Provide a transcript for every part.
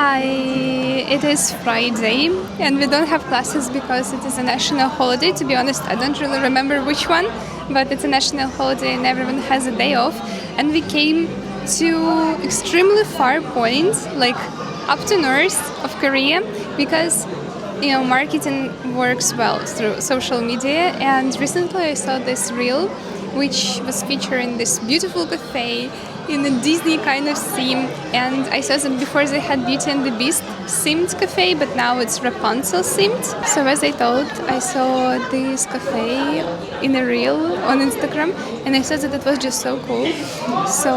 Hi, it is Friday and we don't have classes because it is a national holiday. To be honest, I don't really remember which one, but it's a national holiday and everyone has a day off. And we came to extremely far points, like up to north of Korea, because marketing works well through social media. And recently I saw this reel which was featuring this beautiful cafe in a Disney kind of theme. And I saw that before they had Beauty and the Beast themed cafe, but now it's Rapunzel themed. So as I told, I saw this cafe in a reel on Instagram, and I thought that it was just so cool. So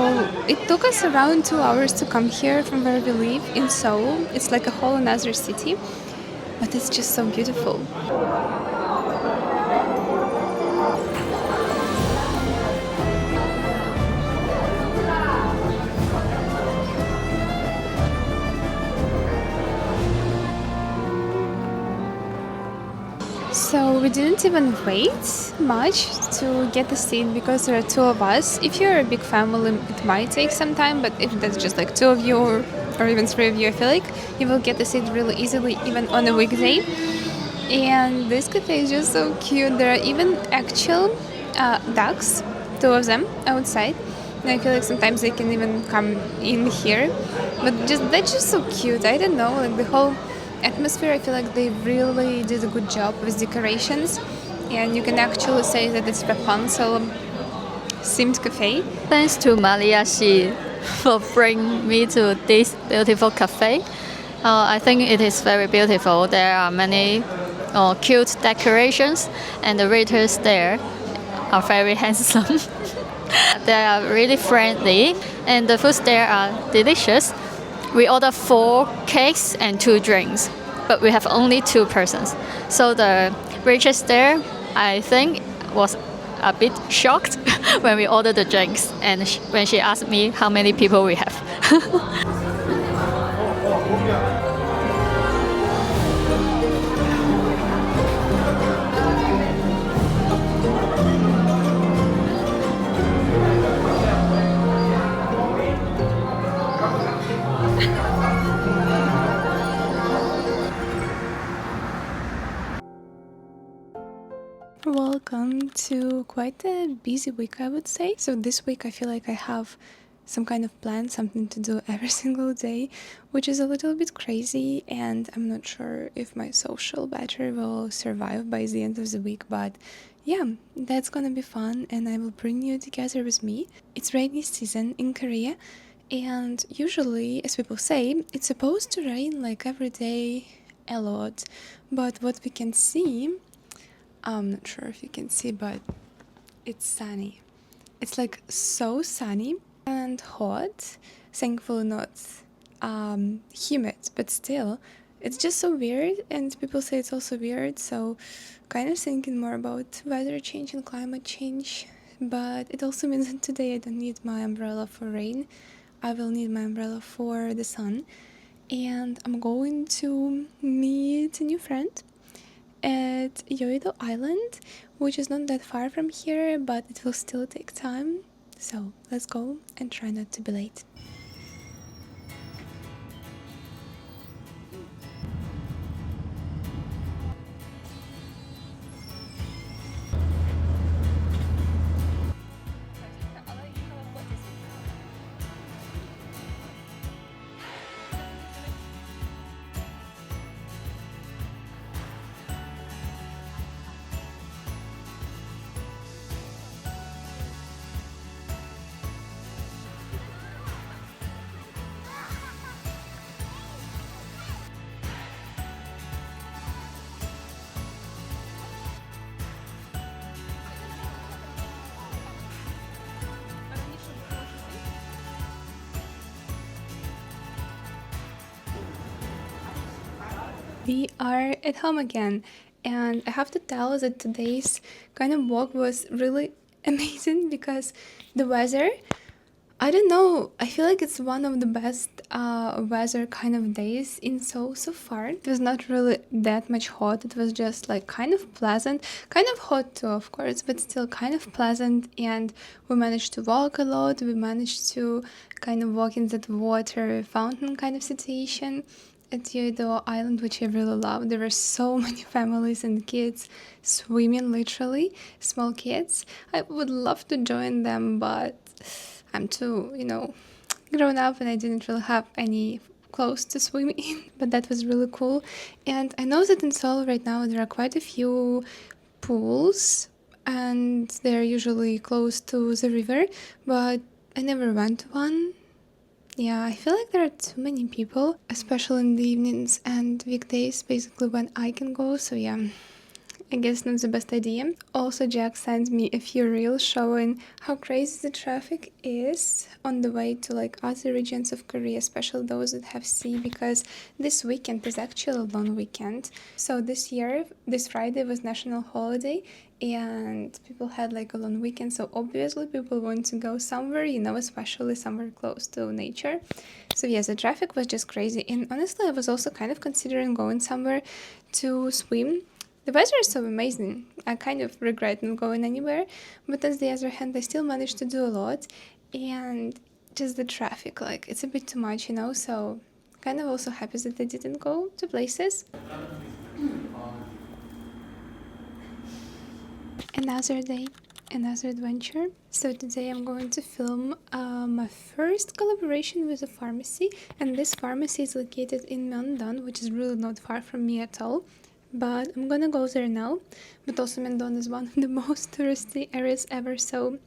it took us around 2 hours to come here from where we live in Seoul. It's like a whole another city, but it's just so beautiful. So we didn't even wait much to get the seat because there are two of us. If you're a big family, it might take some time, but if there's just like two of you or even three of you, I feel like you will get the seat really easily, even on a weekday. And this cafe is just so cute. There are even actual ducks, two of them outside. And I feel like sometimes they can even come in here. But that's just so cute. I don't know, like the whole atmosphere, I feel like they really did a good job with decorations. And you can actually say that it's Rapunzel themed cafe. Thanks to Maria Shi for bringing me to this beautiful cafe. I think it is very beautiful. There are many cute decorations, and the waiters there are very handsome. They are really friendly, and the foods there are delicious. We ordered 4 cakes and 2 drinks, but we have only 2 persons. So the waitress there, I think, was a bit shocked when we ordered the drinks, and when she asked me how many people we have. Welcome to quite a busy week, I would say. So this week I feel like I have some kind of plan, something to do every single day, which is a little bit crazy, and I'm not sure if my social battery will survive by the end of the week, but yeah, that's gonna be fun, and I will bring you together with me. It's rainy season in Korea, and usually, as people say, it's supposed to rain like every day a lot, but what we can see, I'm not sure if you can see, but it's sunny. It's like so sunny and hot. Thankfully not humid, but still, it's just so weird, and people say it's also weird, so kind of thinking more about weather change and climate change. But it also means that today I don't need my umbrella for rain. I will need my umbrella for the sun. And I'm going to meet a new friend at Yoido Island, which is not that far from here, but it will still take time. So let's go and try not to be late. We are at home again, and I have to tell that today's kind of walk was really amazing because the weather I don't know. I feel like it's one of the best weather kind of days in Seoul so far. It was not really that much hot. It was just like kind of pleasant, kind of hot too, of course, but still kind of pleasant. And we managed to walk a lot. We managed to kind of walk in that water fountain kind of situation at Yeouido Island, which I really love. There were so many families and kids swimming, literally, small kids. I would love to join them, but I'm too, grown up and I didn't really have any clothes to swim in, but that was really cool. And I know that in Seoul right now there are quite a few pools and they're usually close to the river, but I never went to one. Yeah, I feel like there are too many people, especially in the evenings and weekdays, basically when I can go, so yeah. I guess not the best idea. Also, Jack sent me a few reels showing how crazy the traffic is on the way to like other regions of Korea, especially those that have sea, because this weekend is actually a long weekend. So this year, this Friday was national holiday and people had like a long weekend, so obviously people want to go somewhere, especially somewhere close to nature. So yes, the traffic was just crazy, and honestly I was also kind of considering going somewhere to swim. The weather is so amazing. I kind of regret not going anywhere, but on the other hand, I still managed to do a lot, and just the traffic, like, it's a bit too much, so kind of also happy that I didn't go to places. Another day, another adventure. So today I'm going to film my first collaboration with a pharmacy, and this pharmacy is located in Myeongdong, which is really not far from me at all. But I'm gonna go there now. But also Myeongdong is one of the most touristy areas ever, so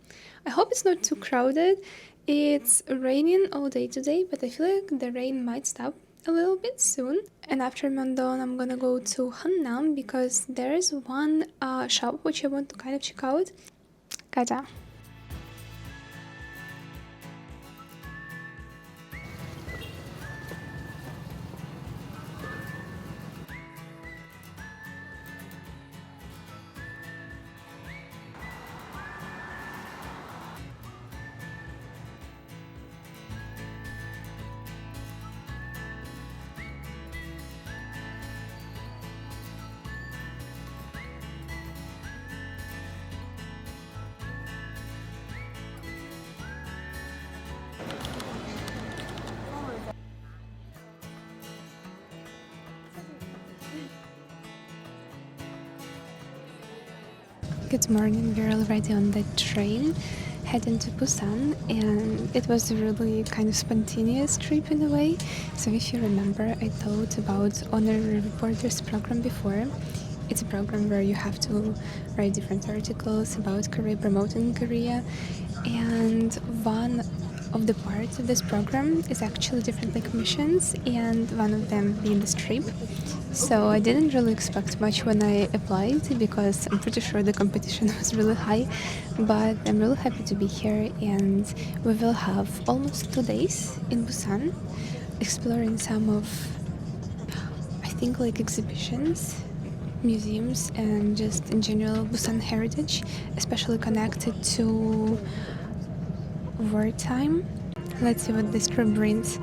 I hope it's not too crowded. It's raining all day today, but I feel like the rain might stop a little bit soon. And after Myeongdong, I'm gonna go to Hanam because there is one shop which I want to kind of check out. 가자. Good morning, we're already on the train heading to Busan, and it was a really kind of spontaneous trip in a way. So if you remember, I told about Honorary Reporters Program before. It's a program where you have to write different articles about Korea, promoting Korea, and one of the parts of this program is actually different like missions, and one of them being this trip. So I didn't really expect much when I applied because I'm pretty sure the competition was really high, but I'm really happy to be here, and we will have almost 2 days in Busan exploring some of, I think, like exhibitions, museums, and just in general Busan heritage, especially connected to wartime. Let's see what this trip brings.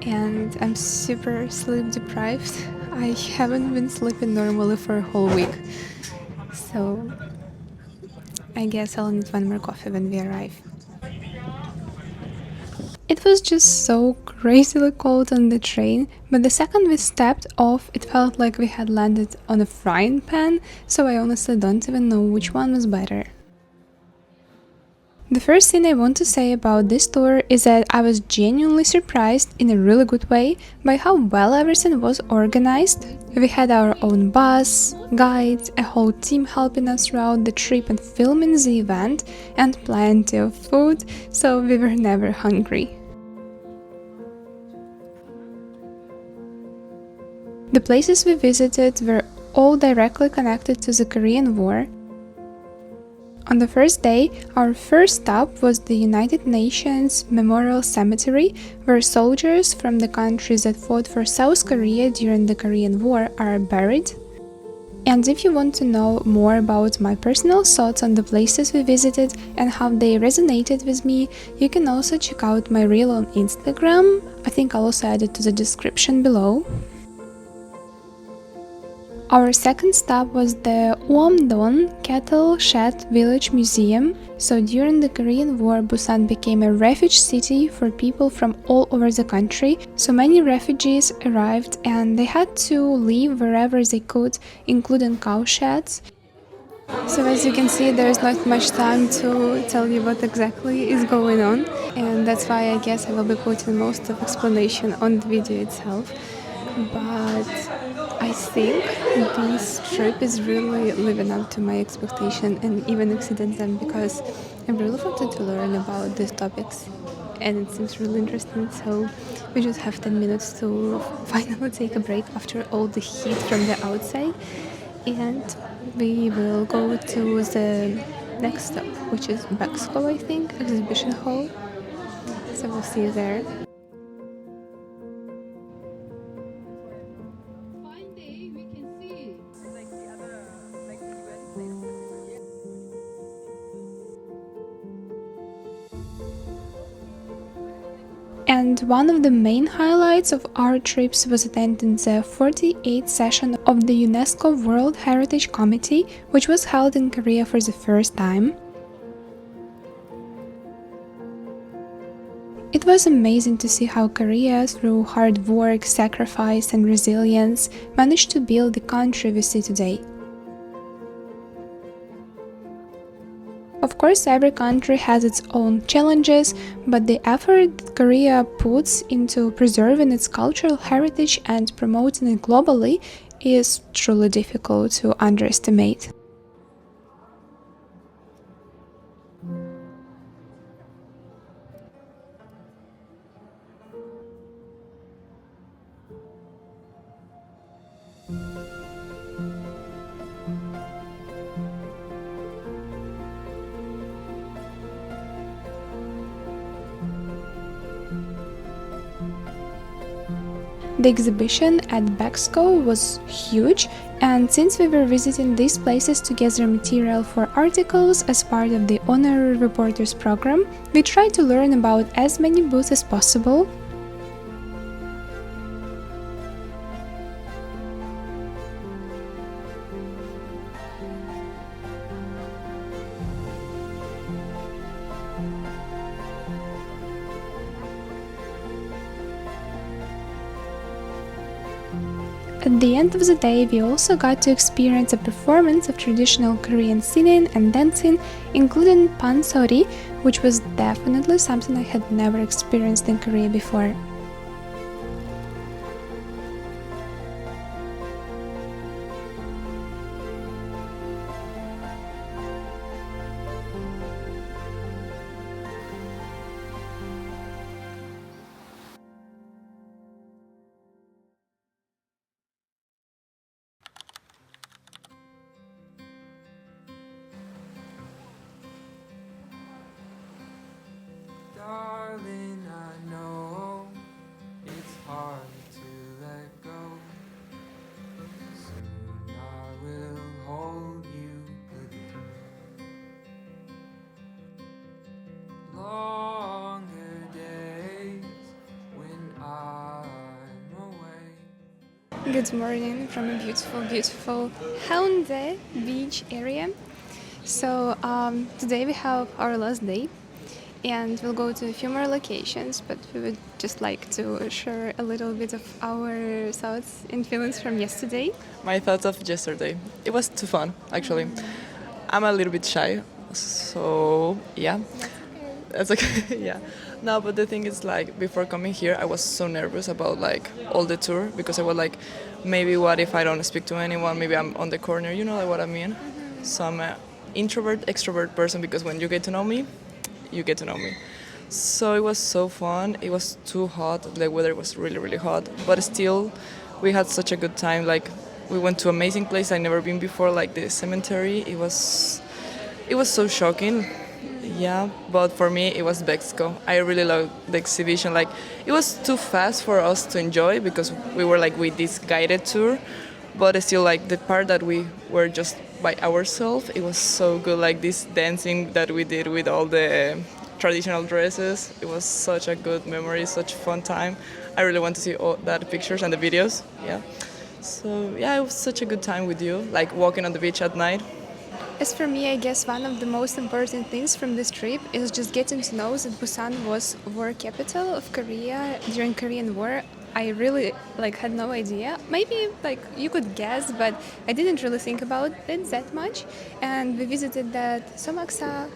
And I'm super sleep deprived. I haven't been sleeping normally for a whole week. So I guess I'll need one more coffee when we arrive. It was just so crazily cold on the train, but the second we stepped off, it felt like we had landed on a frying pan, so I honestly don't even know which one was better. The first thing I want to say about this tour is that I was genuinely surprised, in a really good way, by how well everything was organized. We had our own bus, guides, a whole team helping us throughout the trip and filming the event, and plenty of food, so we were never hungry. The places we visited were all directly connected to the Korean War. On the first day, our first stop was the United Nations Memorial Cemetery, where soldiers from the countries that fought for South Korea during the Korean War are buried. And if you want to know more about my personal thoughts on the places we visited and how they resonated with me, you can also check out my reel on Instagram. I think I'll also add it to the description below. Our second stop was the Uomdon Cattle Shed Village Museum. So during the Korean War, Busan became a refuge city for people from all over the country. So many refugees arrived and they had to live wherever they could, including cow sheds. So as you can see, there's not much time to tell you what exactly is going on, and that's why I guess I will be putting most of explanation on the video itself. But I think this trip is really living up to my expectation and even exceeding them, because I really wanted to learn about these topics and it seems really interesting. So we just have 10 minutes to finally take a break after all the heat from the outside, and we will go to the next stop, which is BEXCO, I think, exhibition hall. So we'll see you there. And one of the main highlights of our trips was attending the 48th session of the UNESCO World Heritage Committee, which was held in Korea for the first time. It was amazing to see how Korea, through hard work, sacrifice and resilience, managed to build the country we see today. Of course, every country has its own challenges, but the effort that Korea puts into preserving its cultural heritage and promoting it globally is truly difficult to underestimate. The exhibition at BEXCO was huge, and since we were visiting these places to gather material for articles as part of the Honorary Reporters Program, we tried to learn about as many booths as possible. At the end of the day, we also got to experience a performance of traditional Korean singing and dancing, including pansori, which was definitely something I had never experienced in Korea before. Darling, I know it's hard to let go. Soon I will hold you again. Longer days when I'm away. Good morning from a beautiful Haeundae beach area. So today we have our last day, and we'll go to a few more locations, but we would just like to share a little bit of our thoughts and feelings from yesterday. My thoughts of yesterday. It was too fun, actually. I'm a little bit shy, so yeah. That's okay. Yeah. No, but the thing is, like, before coming here, I was so nervous about like all the tour, because I was like, maybe what if I don't speak to anyone? Maybe I'm on the corner. You know like what I mean? So I'm an introvert, extrovert person, because when you get to know me, you get to know me. So it was so fun. It was too hot. The weather was really hot, but still, we had such a good time. Like, we went to amazing place I'd never been before, like the cemetery. It was so shocking. Yeah, but for me it was BEXCO. I really loved the exhibition. Like, it was too fast for us to enjoy because we were like with this guided tour, but still like the part that we were just by ourselves, it was so good. Like this dancing that we did with all the traditional dresses, it was such a good memory, such fun time. I really want to see all that pictures and the videos. Yeah. So yeah, it was such a good time with you, like walking on the beach at night. As for me, I guess one of the most important things from this trip is just getting to know that Busan was war capital of Korea during Korean War. I really had no idea. Maybe you could guess, but I didn't really think about it that much. And we visited that Somaksa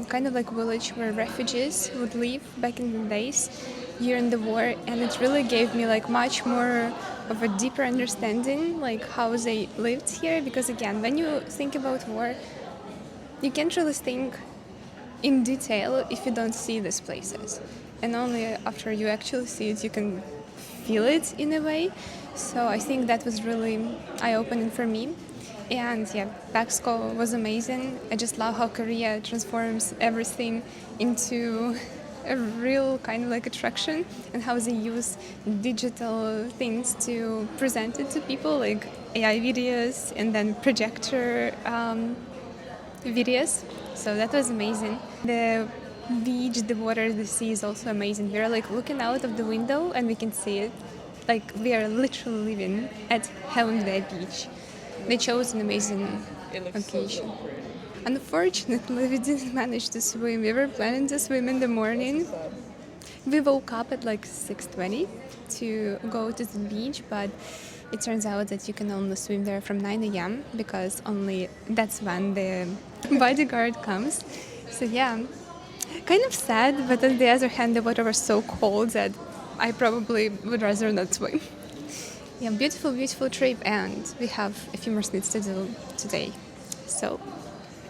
kind of village where refugees would live back in the days during the war, and it really gave me much more of a deeper understanding how they lived here, because again, when you think about war, you can't really think in detail if you don't see these places, and only after you actually see it you can feel it in a way. So I think that was really eye-opening for me. And yeah, BEXCO was amazing. I just love how Korea transforms everything into a real kind of attraction, and how they use digital things to present it to people, like AI videos and then projector videos. So that was amazing. The beach, the water, the sea is also amazing. We're looking out of the window and we can see it. We are literally living at Haeundae Beach. They chose an amazing location. Unfortunately, we didn't manage to swim. We were planning to swim in the morning. We woke up at 6:20 to go to the beach, but it turns out that you can only swim there from 9 a.m. because only that's when the bodyguard comes. So yeah, kind of sad, but on the other hand, the water was so cold that I probably would rather not swim. Yeah, beautiful, beautiful trip, and we have a few more things to do today. So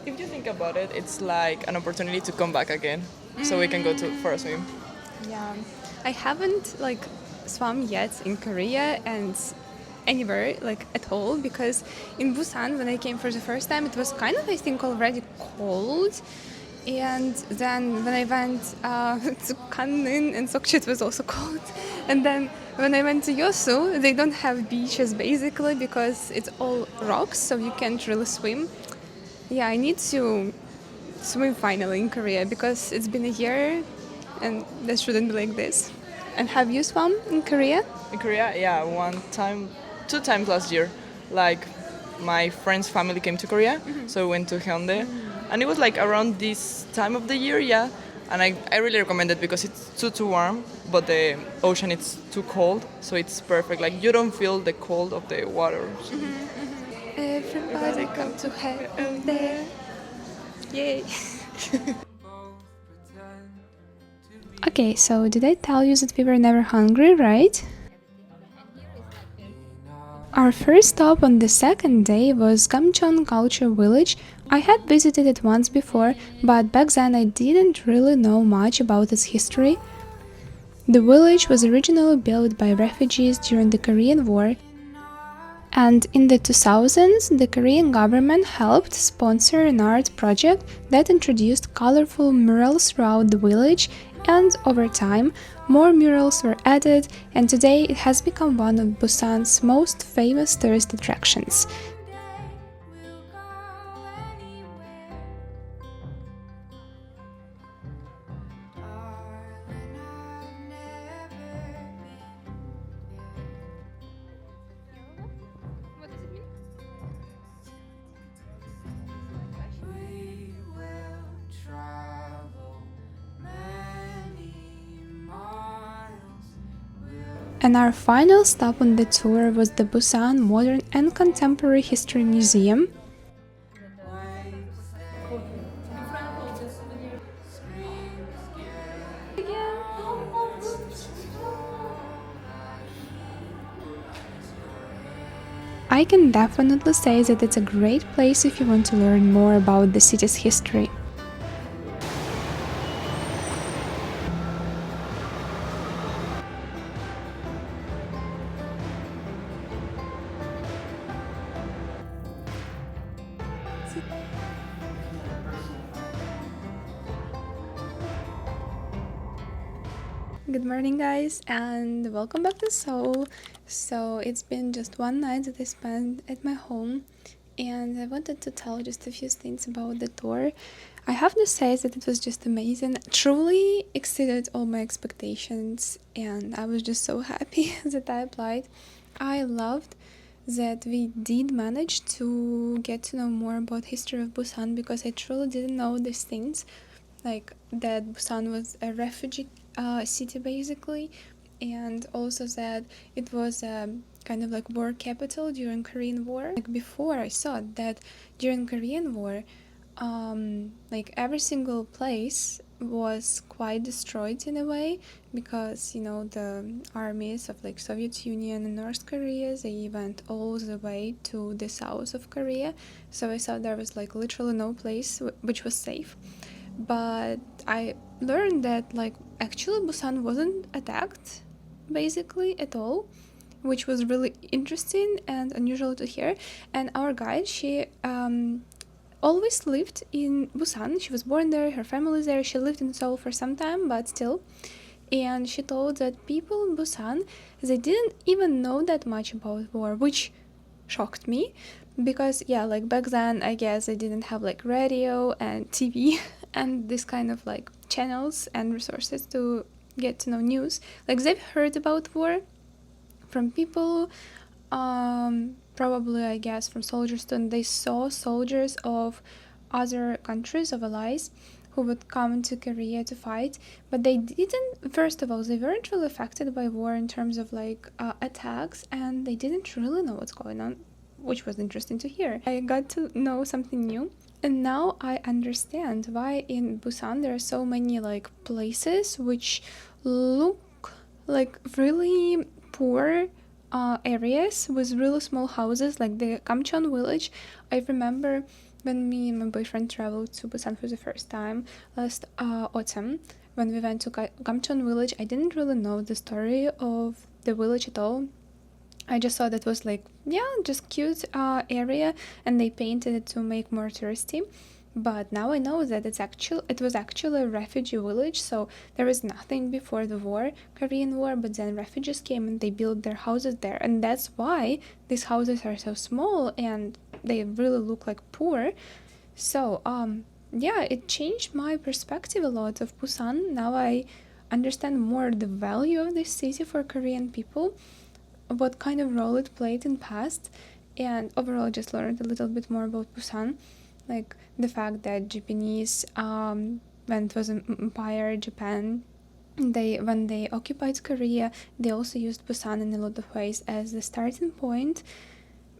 If you think about it, it's like an opportunity to come back again, so we can go for a swim. yeah, I haven't swum yet in Korea and anywhere at all, because in Busan when I came for the first time it was kind of, I think, already cold, and then when I went to Gangneung and Sokcho it was also cold, and then when I went to Yosu they don't have beaches basically because it's all rocks, so you can't really swim. Yeah, I need to swim finally in Korea because it's been a year and that shouldn't be like this. And have you swum in Korea? In Korea, yeah, one time, 2 times last year. Like my friend's family came to Korea, so we went to Hyundai, and it was around this time of the year, yeah. And I really recommend it because it's too warm, but the ocean it's too cold, so it's perfect. You don't feel the cold of the water. So. Everybody come to heaven there. Yay. Okay, so did I tell you that we were never hungry, right? Our first stop on the second day was Gamcheon Culture Village. I had visited it once before, but back then I didn't really know much about its history. The village was originally built by refugees during the Korean War, and in the 2000s, the Korean government helped sponsor an art project that introduced colorful murals throughout the village, and over time, more murals were added, and today it has become one of Busan's most famous tourist attractions. And our final stop on the tour was the Busan Modern and Contemporary History Museum. I can definitely say that it's a great place if you want to learn more about the city's history. Good morning, guys, and welcome back to Seoul. So it's been just one night that I spent at my home, and I wanted to tell just a few things about the tour. I have to say that it was just amazing, truly exceeded all my expectations, and I was just so happy that I applied. I loved that we did manage to get to know more about history of Busan, because I truly didn't know these things, like that Busan was a refugee city basically, and also that it was a kind of like war capital during Korean War. Like before, I saw that during Korean War, like every single place was quite destroyed in a way, because the armies of like Soviet Union and North Korea, they went all the way to the south of Korea. So I saw there was like literally no place which was safe. But I learned that like actually Busan wasn't attacked basically at all, which was really interesting and unusual to hear. And our guide, she always lived in Busan. She was born there, her family is there. She lived in Seoul for some time, but still. And she told that people in Busan, they didn't even know that much about war, which shocked me, because like back then I guess they didn't have like radio and TV and this kind of like channels and resources to get to know news. Like they've heard about war from people, probably I guess from soldiers too, and they saw soldiers of other countries, of allies, who would come to Korea to fight. But they didn't, first of all, they weren't really affected by war in terms of like attacks, and they didn't really know what's going on, which was interesting to hear. I got to know something new. And now I understand why in Busan there are so many like places which look like really poor areas with really small houses, like the Kamcheon village. I remember when me and my boyfriend traveled to Busan for the first time last autumn, when we went to Kamcheon village. I didn't really know the story of the village at all. I just saw that was like, just cute area, and they painted it to make more touristy. But now I know that it was actually a refugee village, so there was nothing before the war, Korean War, but then refugees came and they built their houses there, and that's why these houses are so small and they really look like poor. So it changed my perspective a lot of Busan. Now I understand more the value of this city for Korean people, what kind of role it played in past, and overall just learned a little bit more about Busan, like the fact that Japanese, when it was an empire, Japan, when they occupied Korea, they also used Busan in a lot of ways as the starting point,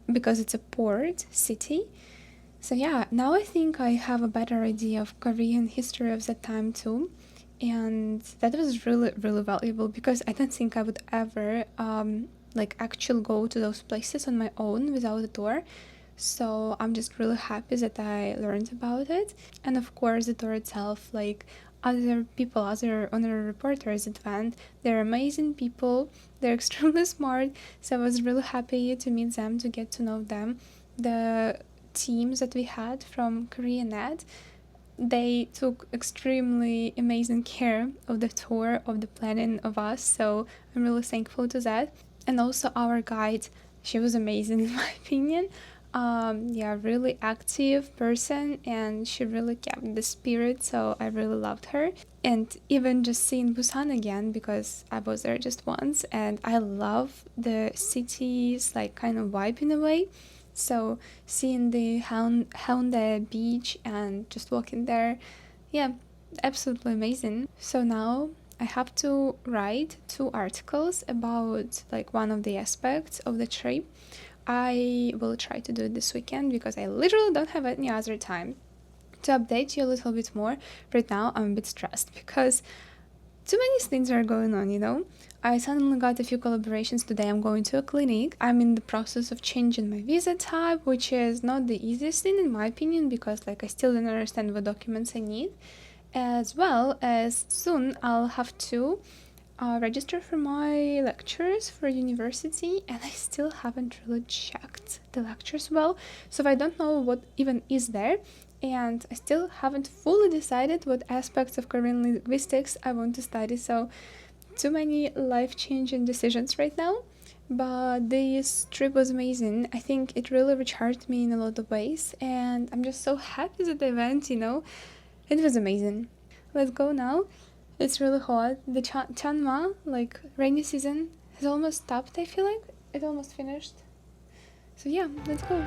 because it's a port city. So now I think I have a better idea of Korean history of that time too, and that was really really valuable, because I don't think I would ever actually go to those places on my own without a tour. So I'm just really happy that I learned about it. And of course the tour itself, like other people, other honorary reporters that went, they're amazing people, they're extremely smart, so I was really happy to meet them, to get to know them. The teams that we had from KoreaNet, they took extremely amazing care of the tour, of the planning of us, so I'm really thankful to that. And also our guide, she was amazing in my opinion. Really active person, and she really kept the spirit, so I really loved her. And even just seeing Busan again, because I was there just once, and I love the city's like kind of vibe in a way. So seeing the Haeundae beach and just walking there, absolutely amazing. So now I have to write 2 articles about like one of the aspects of the trip. I will try to do it this weekend, because I literally don't have any other time to update you a little bit more. Right now I'm a bit stressed because too many things are going on. I suddenly got a few collaborations today. I'm going to a clinic. I'm in the process of changing my visa type, which is not the easiest thing in my opinion, because like I still don't understand what documents I need. As well as soon I'll have to register for my lectures for university, and I still haven't really checked the lectures well, so I don't know what even is there, and I still haven't fully decided what aspects of Korean linguistics I want to study. So too many life-changing decisions right now, But this trip was amazing. I think it really recharged me in a lot of ways, and I'm just so happy that I went, you know. It was amazing. Let's go now. It's really hot. The Chanma, like rainy season, has almost stopped, I feel like. It almost finished. So yeah, let's go.